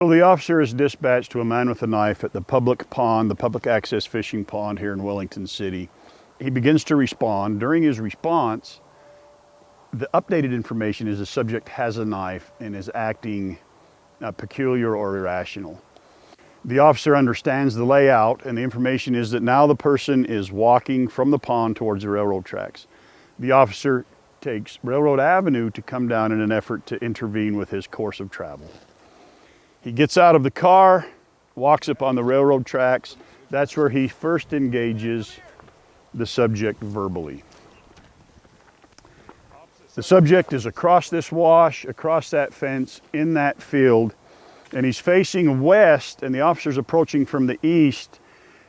So the officer is dispatched to a man with a knife at the public pond, the public access fishing pond here in Wellington City. He begins to respond. During his response, the updated information is the subject has a knife and is acting peculiar or irrational. The officer understands the layout, and the information is that now the person is walking from the pond towards the railroad tracks. The officer takes Railroad Avenue to come down in an effort to intervene with his course of travel. He gets out of the car, walks up on the railroad tracks. That's where he first engages the subject verbally. The subject is across this wash, across that fence, in that field, and he's facing west, and the officer's approaching from the east,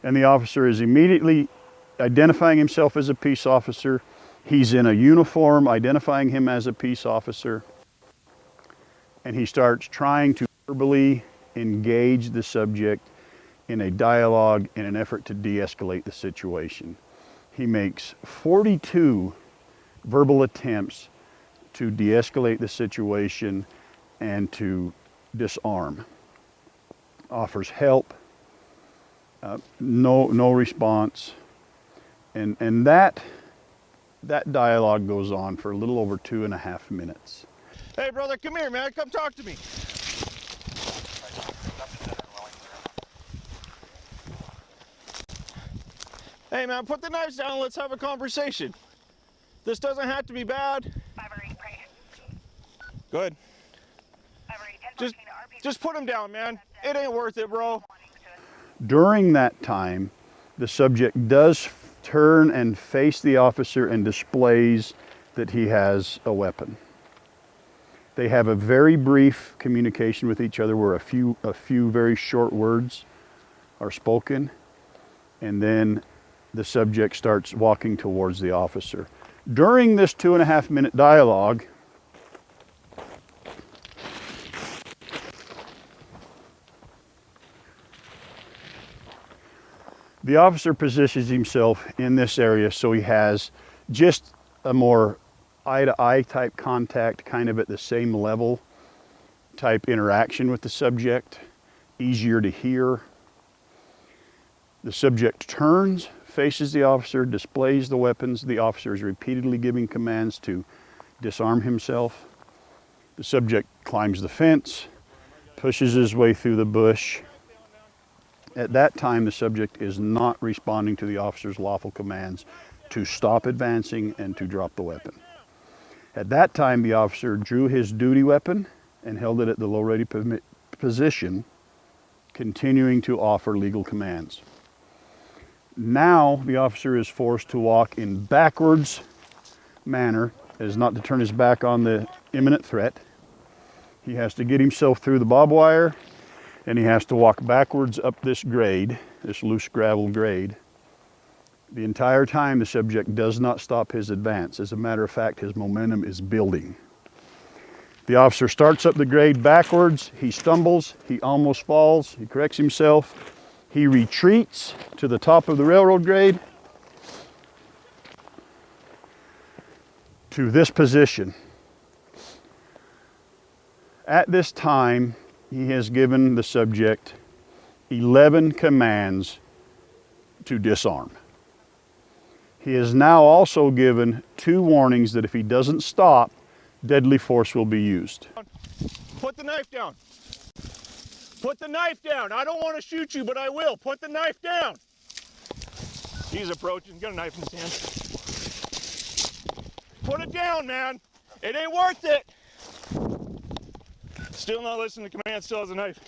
and the officer is immediately identifying himself as a peace officer. He's in a uniform, identifying him as a peace officer, and he starts trying to verbally engage the subject in a dialogue in an effort to de-escalate the situation. He makes 42 verbal attempts to de-escalate the situation and to disarm. Offers help, no response, and that dialogue goes on for a little over 2.5 minutes. Hey brother, come here man, come talk to me. Hey man, put the knives down, let's have a conversation. This doesn't have to be bad. Good. Just put him down, man. It ain't worth it, bro. During that time, the subject does turn and face the officer and displays that he has a weapon. They have a very brief communication with each other where a few very short words are spoken, and then the subject starts walking towards the officer. During this 2.5 minute dialogue, the officer positions himself in this area so he has just a more eye-to-eye type contact, kind of at the same level type interaction with the subject, easier to hear. The subject turns, faces the officer, displays the weapons. The officer is repeatedly giving commands to disarm himself. The subject climbs the fence, pushes his way through the bush. At that time, the subject is not responding to the officer's lawful commands to stop advancing and to drop the weapon. At that time, the officer drew his duty weapon and held it at the low-ready position, continuing to offer legal commands. Now, the officer is forced to walk in backwards manner, as not to turn his back on the imminent threat. He has to get himself through the barbed wire, and he has to walk backwards up this grade, this loose gravel grade. The entire time, the subject does not stop his advance. As a matter of fact, his momentum is building. The officer starts up the grade backwards. He stumbles, he almost falls, he corrects himself. He retreats to the top of the railroad grade to this position. At this time, he has given the subject 11 commands to disarm. He has now also given 2 warnings that if he doesn't stop, deadly force will be used. Put the knife down. Put the knife down. I don't want to shoot you, but I will. Put the knife down. He's approaching. He's got a knife in his hand. Put it down, man. It ain't worth it. Still not listening to command, still has a knife.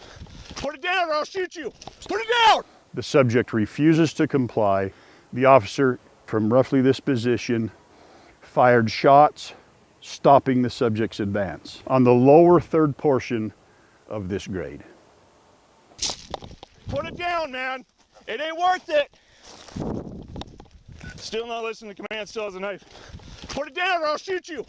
Put it down or I'll shoot you. Put it down! The subject refuses to comply. The officer, from roughly this position, fired shots, stopping the subject's advance on the lower third portion of this grade. Put it down, man. It ain't worth it. Still not listening to command, still has a knife. Put it down or I'll shoot you.